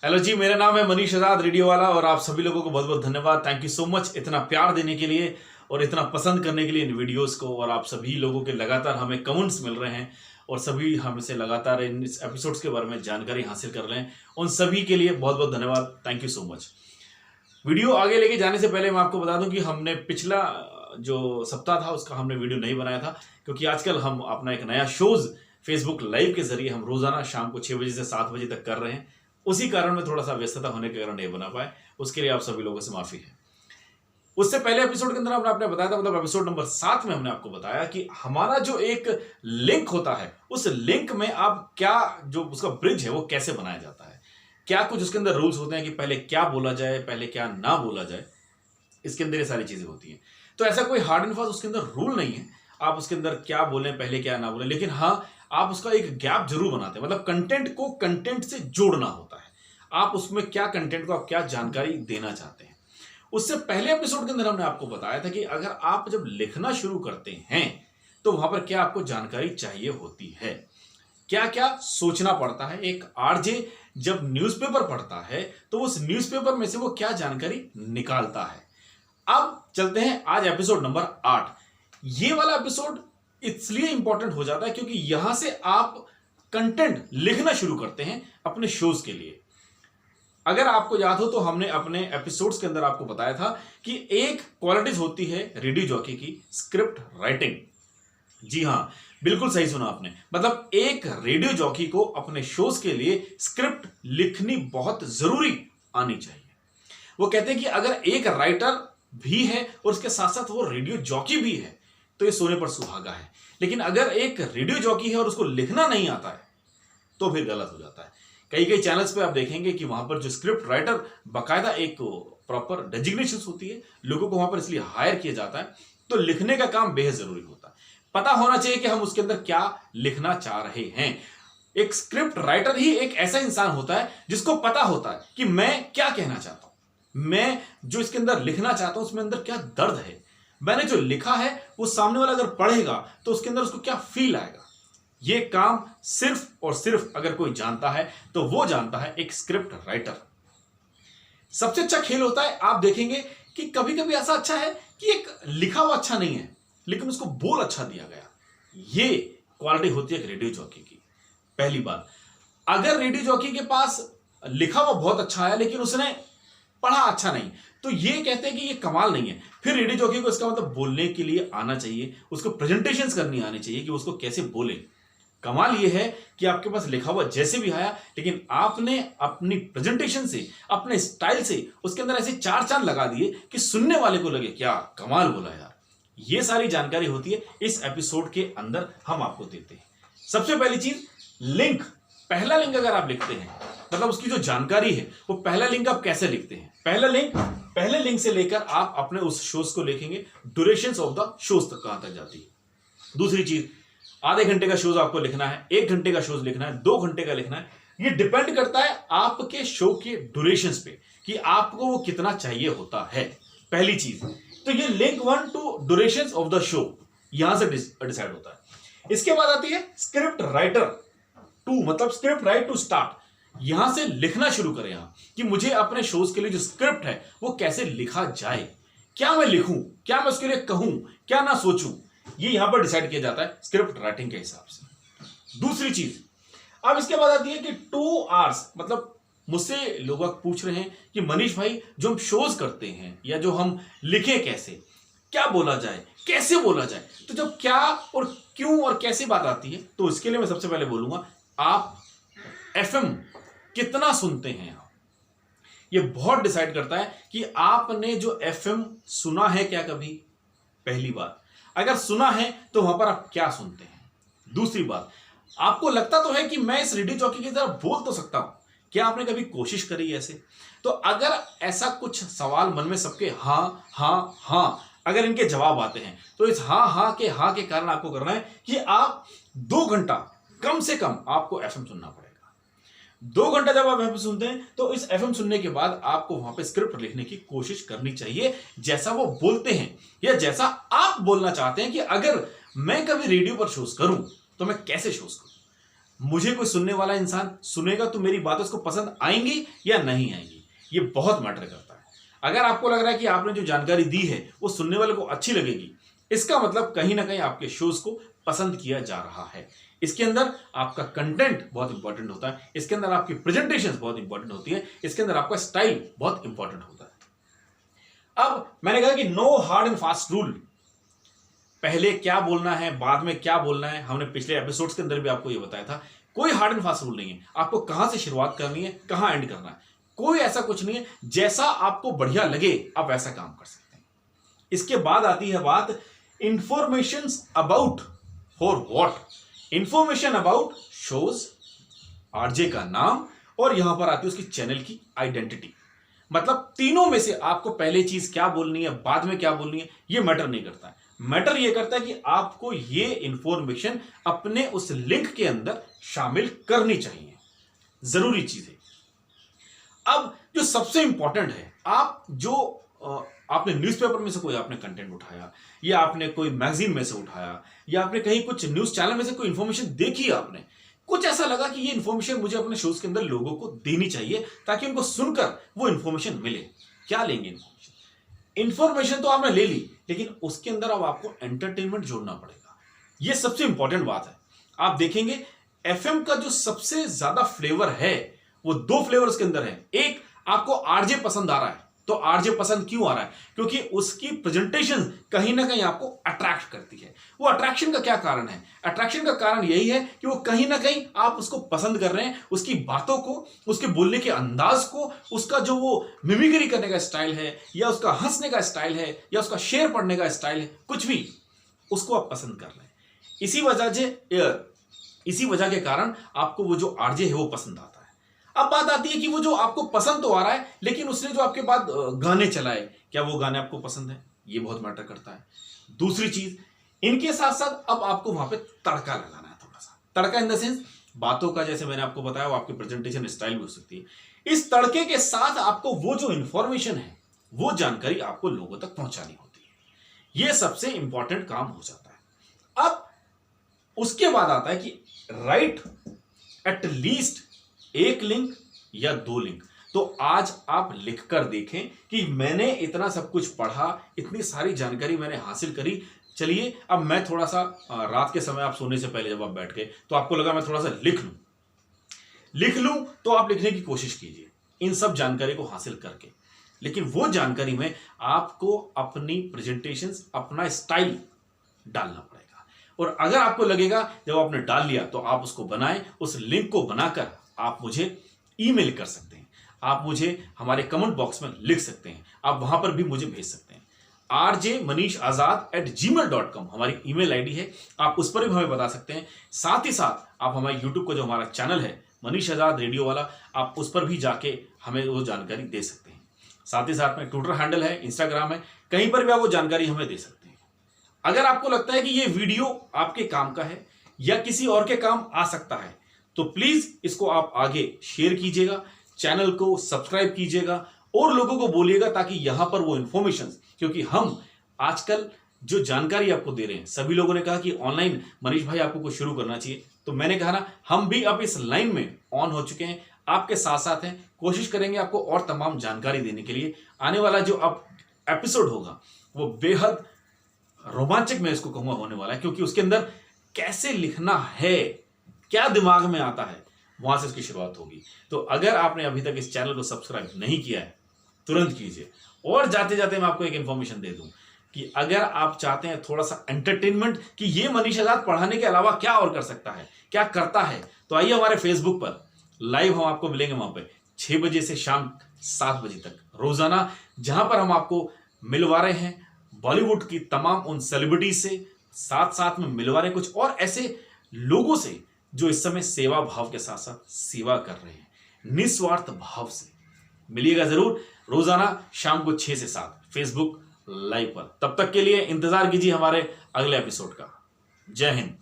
Hello जी, मेरा नाम है मनीष आजाद रेडियो वाला और आप सभी लोगों को बहुत बहुत धन्यवाद। थैंक यू सो मच इतना प्यार देने के लिए और इतना पसंद करने के लिए इन वीडियोस को। और आप सभी लोगों के लगातार हमें कमेंट्स मिल रहे हैं और सभी हमसे लगातार इन एपिसोड्स के बारे में जानकारी हासिल कर रहे हैं। उन सभी के लिए बहुत बहुत धन्यवाद। Thank you so much. Video आगे लेके जाने से पहले मैं आपको बता दूं कि हमने पिछला जो सप्ताह था उसका हमने वीडियो नहीं बनाया था, क्योंकि आजकल हम अपना एक नया शोज फेसबुक लाइव के जरिए हम रोजाना शाम को 6 बजे से 7 बजे तक कर रहे हैं। उसी कारण में थोड़ा सा व्यस्तता होने के कारण नहीं बना पाए, उसके लिए आप सभी लोगों से माफी है। उससे पहले एपिसोड के अंदर हमने आपने बताया था, मतलब एपिसोड नंबर 7 में हमने आपको बताया कि हमारा जो एक लिंक होता है उस लिंक में आप क्या, जो उसका ब्रिज है वो कैसे बनाया जाता है, क्या कुछ उसके अंदर रूल्स होते हैं कि पहले क्या बोला जाए, पहले क्या ना बोला जाए। इसके अंदर ये सारी चीजें होती हैं। तो ऐसा कोई हार्ड एंड फास्ट उसके अंदर रूल नहीं है आप उसके अंदर क्या बोलें, पहले क्या ना बोलें, लेकिन हाँ आप उसका एक गैप जरूर बनाते हैं। मतलब कंटेंट को कंटेंट से जोड़ना होता है। आप उसमें क्या कंटेंट को आप क्या जानकारी देना चाहते हैं। उससे पहले एपिसोड के अंदर हमने आपको बताया था कि अगर आप जब लिखना शुरू करते हैं तो वहां पर क्या आपको जानकारी चाहिए होती है, क्या क्या सोचना पड़ता है। एक आरजे जब न्यूज़पेपर पढ़ता है तो उस न्यूज़पेपर में से वो क्या जानकारी निकालता है। अब चलते हैं आज एपिसोड नंबर 8। ये वाला एपिसोड इसलिए इंपॉर्टेंट हो जाता है क्योंकि यहां से आप कंटेंट लिखना शुरू करते हैं अपने शोज के लिए। अगर आपको याद हो तो हमने अपने एपिसोड्स के अंदर आपको बताया था कि एक क्वालिटीज होती है रेडियो जॉकी की, स्क्रिप्ट राइटिंग। जी हां, बिल्कुल सही सुना आपने। मतलब एक रेडियो जॉकी को अपने शोज के लिए स्क्रिप्ट लिखनी बहुत जरूरी आनी चाहिए। वो कहते हैं कि अगर एक राइटर भी है और उसके साथ साथ वो रेडियो जॉकी भी है तो ये सोने पर सुहागा है। लेकिन अगर एक रेडियो जॉकी है और उसको लिखना नहीं आता है तो फिर गलत हो जाता है। कई कई चैनल्स पे आप देखेंगे कि वहां पर जो स्क्रिप्ट राइटर, बाकायदा एक प्रॉपर डेजिग्नेशन होती है, लोगों को वहां पर इसलिए हायर किया जाता है। तो लिखने का काम बेहद जरूरी होता है। पता होना चाहिए कि हम उसके अंदर क्या लिखना चाह रहे हैं। एक स्क्रिप्ट राइटर ही एक ऐसा इंसान होता है जिसको पता होता है कि मैं क्या कहना चाहता हूं, मैं जो इसके अंदर लिखना चाहता हूं उसमें अंदर क्या दर्द है, मैंने जो लिखा है वो सामने वाला अगर पढ़ेगा तो उसके अंदर उसको क्या फील आएगा। ये काम सिर्फ और सिर्फ अगर कोई जानता है तो वो जानता है एक स्क्रिप्ट राइटर। सबसे अच्छा खेल होता है, आप देखेंगे कि कभी कभी ऐसा अच्छा है कि एक लिखा हुआ अच्छा नहीं है लेकिन उसको बोल अच्छा दिया गया। ये क्वालिटी होती है एक रेडियो जॉकी की। पहली बात, अगर रेडियो जॉकी के पास लिखा हुआ बहुत अच्छा है लेकिन उसने पढ़ा अच्छा नहीं, तो ये कहते हैं कि ये कमाल नहीं है। फिर रेडियो जॉकी को इसका मतलब बोलने के लिए आना चाहिए, उसको प्रेजेंटेशंस करनी आनी चाहिए कि उसको कैसे बोले। कमाल ये है कि आपके पास लिखा हुआ जैसे भी आया लेकिन आपने अपनी प्रेजेंटेशन से, अपने स्टाइल से उसके अंदर ऐसे चार चांद लगा दिए कि सुनने वाले को लगे क्या कमाल बोला यार। ये सारी जानकारी होती है इस एपिसोड के अंदर हम आपको देते हैं। सबसे पहली चीज, लिंक। पहला लिंक अगर आप लिखते हैं, मतलब उसकी जो जानकारी है वो पहला लिंक आप कैसे लिखते हैं। पहले लिंक से लेकर आप अपने उस शोज को लिखेंगे, ड्यूरेशंस ऑफ द शोज तक कहां तक जाती है। दूसरी चीज, आधे घंटे का शोज आपको लिखना है, 1 घंटे का शोज लिखना है, 2 घंटे का लिखना है। ये डिपेंड करता है आपके शो के ड्यूरेशंस पे कि आपको वो कितना चाहिए होता है। पहली चीज तो ये link 1 to durations of the show यहां से डिसाइड होता है। इसके बाद आती है स्क्रिप्ट राइटर 2, मतलब स्क्रिप्ट राइट टू स्टार्ट। यहां से लिखना शुरू करें आप कि मुझे अपने शोज के लिए जो स्क्रिप्ट है वो कैसे लिखा जाए, क्या मैं लिखूं, क्या मैं उसके लिए कहूं, क्या ना सोचूं। ये यहां पर डिसाइड किया जाता है स्क्रिप्ट राइटिंग के हिसाब से। दूसरी चीज, अब इसके बाद आती है कि 2 आवर्स, मतलब मुझसे लोग पूछ रहे हैं कि मनीष भाई जो हम शोज करते हैं या जो हम लिखें कैसे, क्या बोला जाए, कैसे बोला जाए। तो जब क्या और क्यों और कैसे बात आती है तो इसके लिए मैं सबसे पहले बोलूंगा, आप एफएम कितना सुनते हैं। आप, ये बहुत डिसाइड करता है कि आपने जो एफएम सुना है क्या कभी। पहली बात, अगर सुना है तो वहां पर आप क्या सुनते हैं। दूसरी बात, आपको लगता तो है कि मैं इस रेडियो जॉकी की तरह बोल तो सकता हूं, क्या आपने कभी कोशिश करी ऐसे। तो अगर ऐसा कुछ सवाल मन में सबके हां हां हां, अगर इनके जवाब आते हैं तो इस हां के कारण आपको करना है कि आप 2 घंटा कम से कम आपको एफएम सुनना पड़ेगा। 2 घंटा जब आप एफएम सुनते हैं तो इस एफएम सुनने के बाद आपको वहां पे स्क्रिप्ट लिखने की कोशिश करनी चाहिए, जैसा वो बोलते हैं या जैसा आप बोलना चाहते हैं कि अगर मैं कभी रेडियो पर शोज करूं तो मैं कैसे शोज करूं। मुझे कोई सुनने वाला इंसान सुनेगा तो मेरी बातें उसको पसंद आएंगी या नहीं आएंगी, ये बहुत मैटर करता है। अगर आपको लग रहा है कि आपने जो जानकारी दी है वो सुनने वाले को अच्छी लगेगी, इसका मतलब कहीं ना कहीं आपके शोज को पसंद किया जा रहा है। इसके अंदर आपका कंटेंट बहुत इंपॉर्टेंट होता है, इसके अंदर आपकी प्रेजेंटेशन बहुत इंपॉर्टेंट होती है, इसके अंदर आपका स्टाइल बहुत इंपॉर्टेंट होता है। अब मैंने कहा कि no hard and fast rule, पहले क्या बोलना है बाद में क्या बोलना है, हमने पिछले एपिसोड्स के अंदर भी आपको ये बताया था। कोई हार्ड एंड फास्ट रूल नहीं है, आपको कहां से शुरुआत करनी है कहां एंड करना है, कोई ऐसा कुछ नहीं है। जैसा आपको बढ़िया लगे आप वैसा काम कर सकते हैं। इसके बाद आती है बात information about for what. Information about shows, RJ का नाम, और यहां पर आती है उसकी चैनल की आइडेंटिटी। मतलब तीनों में से आपको पहले चीज क्या बोलनी है बाद में क्या बोलनी है ये मैटर नहीं करता है। मैटर ये करता है कि आपको ये इंफॉर्मेशन अपने उस लिंक के अंदर शामिल करनी चाहिए, जरूरी चीज है। अब जो सबसे इंपॉर्टेंट है, आप जो आपने न्यूज़पेपर में से कोई आपने कंटेंट उठाया, या आपने कोई मैगजीन में से उठाया, या आपने कहीं कुछ न्यूज चैनल में से कोई इंफॉर्मेशन देखी, आपने कुछ ऐसा लगा कि ये इंफॉर्मेशन मुझे अपने शोज के अंदर लोगों को देनी चाहिए ताकि उनको सुनकर वो इंफॉर्मेशन मिले। क्या लेंगे इंफॉर्मेशन? इंफॉर्मेशन तो आपने ले ली, लेकिन उसके अंदर अब आपको एंटरटेनमेंट जोड़ना पड़ेगा। ये सबसे इंपॉर्टेंट बात है। आप देखेंगे एफएम का जो सबसे ज्यादा फ्लेवर है वो दो फ्लेवर के अंदर है। एक, आपको आरजे पसंद आ रहा है, तो आरजे पसंद क्यों आ रहा है? क्योंकि उसकी प्रेजेंटेशन कहीं ना कहीं आपको अट्रैक्ट करती है। वो अट्रैक्शन का क्या कारण है? अट्रैक्शन का कारण यही है कि वो कहीं ना कहीं आप उसको पसंद कर रहे हैं, उसकी बातों को, उसके बोलने के अंदाज को, उसका जो वो मिमिक्री करने का स्टाइल है, या उसका हंसने का स्टाइल है, या उसका शेर पढ़ने का स्टाइल है, कुछ भी, उसको आप पसंद कर रहे हैं। इसी वजह के कारण आपको वो जो आरजे है वो पसंद आता है। अब बात आती है कि वो जो आपको पसंद तो आ रहा है, लेकिन उसने जो आपके बाद गाने चलाए, क्या वो गाने आपको पसंद है? ये बहुत मैटर करता है। दूसरी चीज, इनके साथ साथ अब आपको वहां पे तड़का लगाना है। थोड़ा सा तड़का इन द सेंस बातों का, जैसे मैंने आपको बताया, वो आपकी प्रेजेंटेशन स्टाइल भी हो सकती है। इस तड़के के साथ आपको वो जो इंफॉर्मेशन है, वो जानकारी आपको लोगों तक पहुंचानी होती है। यह सबसे इंपॉर्टेंट काम हो जाता है। अब उसके बाद आता है कि राइट एट लीस्ट एक लिंक या दो लिंक। तो आज आप लिखकर देखें कि मैंने इतना सब कुछ पढ़ा, इतनी सारी जानकारी मैंने हासिल करी। चलिए अब मैं थोड़ा सा रात के समय आप सोने से पहले जब आप बैठ गए तो आपको लगा मैं थोड़ा सा लिख लूं, तो आप लिखने की कोशिश कीजिए इन सब जानकारी को हासिल करके। लेकिन वो जानकारी में आपको अपनी प्रेजेंटेशंस, अपना स्टाइल डालना पड़ेगा। और अगर आपको लगेगा जब आपने डाल लिया तो आप उसको बनाएं, उस लिंक को बनाकर आप मुझे ईमेल कर सकते हैं, आप मुझे हमारे कमेंट बॉक्स में लिख सकते हैं, आप वहां पर भी मुझे भेज सकते हैं। rjmanishazad@gmail.com हमारी ईमेल आईडी है, आप उस पर भी हमें बता सकते हैं। साथ ही साथ आप हमारे यूट्यूब का जो हमारा चैनल है मनीष आजाद रेडियो वाला, आप उस पर भी जाके हमें वो जानकारी दे सकते हैं। साथ ही साथ में ट्विटर हैंडल है, इंस्टाग्राम है, कहीं पर भी आप वो जानकारी हमें दे सकते हैं। अगर आपको लगता है कि ये वीडियो आपके काम का है या किसी और के काम आ सकता है, तो प्लीज इसको आप आगे शेयर कीजिएगा, चैनल को सब्सक्राइब कीजिएगा और लोगों को बोलिएगा, ताकि यहां पर वो इंफॉर्मेशन, क्योंकि हम आजकल जो जानकारी आपको दे रहे हैं, सभी लोगों ने कहा कि ऑनलाइन मनीष भाई आपको कुछ शुरू करना चाहिए, तो मैंने कहा ना, हम भी अब इस लाइन में ऑन हो चुके हैं, आपके साथ साथ हैं, कोशिश करेंगे आपको और तमाम जानकारी देने के लिए। आने वाला जो अब एपिसोड होगा वो बेहद रोमांचक, मैं इसको कहूंगा, होने वाला है, क्योंकि उसके अंदर कैसे लिखना है, क्या दिमाग में आता है, वहां से उसकी शुरुआत होगी। तो अगर आपने अभी तक इस चैनल को सब्सक्राइब नहीं किया है, तुरंत कीजिए। और जाते जाते मैं आपको एक इंफॉर्मेशन दे दूं कि अगर आप चाहते हैं थोड़ा सा एंटरटेनमेंट कि ये मनीष आजाद पढ़ाने के अलावा क्या और कर सकता है, क्या करता है, तो आइए हमारे फेसबुक पर लाइव हम आपको मिलेंगे वहां पे 6 बजे से शाम 7 बजे तक रोजाना, जहां पर हम आपको मिलवा रहे हैं बॉलीवुड की तमाम उन सेलिब्रिटीज से, साथ साथ में मिलवा रहे कुछ और ऐसे लोगों से जो इस समय सेवा भाव के साथ साथ सेवा कर रहे हैं, निस्वार्थ भाव से। मिलिएगा जरूर रोजाना शाम को 6 से 7 फेसबुक लाइव पर। तब तक के लिए इंतजार कीजिए हमारे अगले एपिसोड का। जय हिंद।